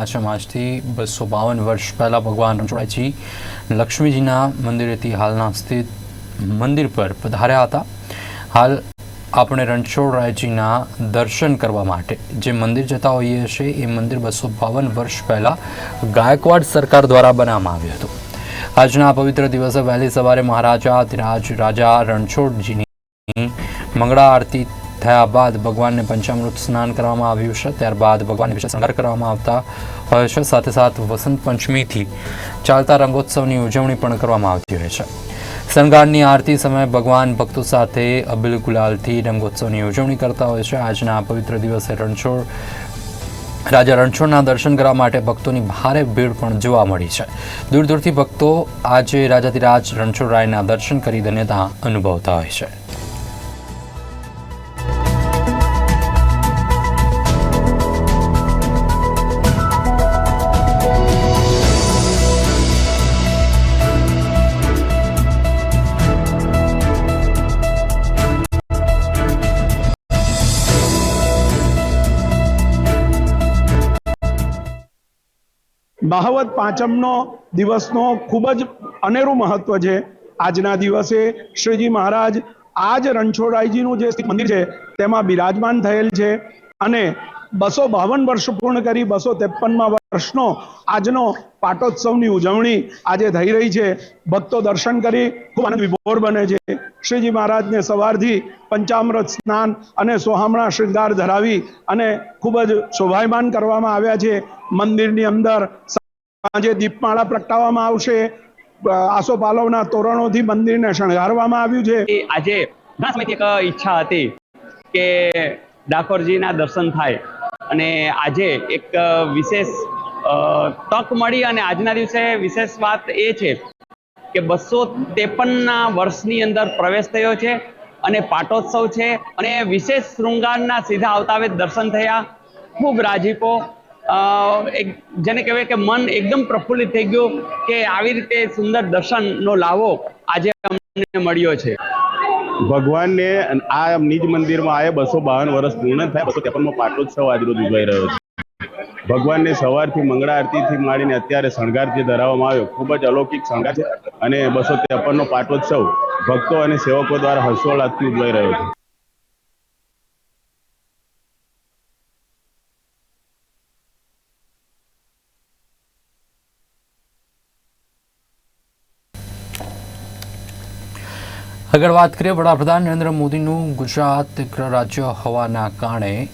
આશ્રમ આજથી 252 વર્ષ પહેલાં ભગવાન રણછોડરાયજી લક્ષ્મીજીના મંદિરેથી હાલના સ્થિત મંદિર પર પધાર્યા હતા. હાલ આપણે રણછોડરાયજીના દર્શન કરવા માટે જે મંદિર જતા હોઈએ છીએ એ મંદિર 252 વર્ષ પહેલાં ગાયકવાડ સરકાર દ્વારા બનાવવામાં આવ્યું હતું. આજના પવિત્ર દિવસે વહેલી સવારે મહારાજાધિરાજ રાજા રણછોડજીની મંગળા આરતી થયા બાદ ભગવાનને પંચામૃત સ્નાન કરવામાં આવ્યું છે. ત્યારબાદ ભગવાનને વિશેષ શણગાર કરવામાં આવતા હોય છે. સાથે સાથ વસંત પંચમીથી ચાલતા રંગોત્સવની ઉજવણી પણ કરવામાં આવતી હોય છે. શણગારની આરતી સમયે ભગવાન ભક્તો સાથે અબીલ ગુલાલથી રંગોત્સવની ઉજવણી કરતા હોય છે. આજના પવિત્ર દિવસે રાજા રણછોડના દર્શન કરવા માટે ભક્તોની ભારે ભીડ પણ જોવા મળી છે. દૂર દૂરથી ભક્તો આજે રાજાધિરાજ રણછોડરાયના દર્શન કરી ધન્યતા અનુભવતા હોય છે. બાહવત પાંચમનો દિવસનો ખૂબ જ અનેરું મહત્વ છે. આજના દિવસે શ્રીજી મહારાજ આજ રણછોડરાયજીનું જે મંદિર છે તેમાં બિરાજમાન થયેલ છે અને 252 વર્ષ પૂર્ણ કરી 253મા વર્ષનો આજનો પાટોત્સવની ઉજવણી આજે થઈ રહી છે. ભક્તો દર્શન કરી ખૂબ આનંદ વિભોર બને છે. શ્રીજી મહારાજને સવારથી પંચામૃત સ્નાન અને સોહામણા શૃંગાર ધરાવી અને ખૂબ જ શોભાયમાન કરવામાં આવ્યા છે. મંદિરની અંદર સાંજે દીપમાળા પ્રગટાવવામાં આવશે. આસોપાલવના તોરણોથી મંદિરને શણગારવામાં આવ્યું છે. આજે ઘણા સમયથી એક ઈચ્છા હતી કે ડાકોરજીના દર્શન થાય અને આજે એક વિશેષ તક મળી અને આજના દિવસે વિશેષ વાત એ છે કે 253ના વર્ષની અંદર પ્રવેશ થયો છે અને પાટોત્સવ છે અને વિશેષ શૃંગારના સીધા આવતાવે દર્શન થયા. ખૂબ રાજીપો જેને કહેવાય કે મન એકદમ પ્રફુલ્લિત થઈ ગયું કે આવી રીતે સુંદર દર્શનનો લાવો આજે અમને મળ્યો છે. ભગવાનને આ નિજ મંદિરમાં આયે 252 વર્ષ પૂર્ણ થયા. 253મો પાટોત્સવ આજરોજ ઉજવાઈ રહ્યો છે. ભગવાનને સવારથી મંગળા આરતીથી માંડીને અત્યારે શણગાર જે ધરાવવામાં આવ્યો ખૂબ જ અલૌકિક શણગાર છે અને 253નો પાટોત્સવ ભક્તો અને સેવકો દ્વારા હર્ષોલ્લાસથી ઉજવાઈ રહ્યો છે. આગળ વાત કરીએ, વડાપ્રધાન નરેન્દ્ર મોદીનું ગુજરાત રાજ્ય હોવાના કારણે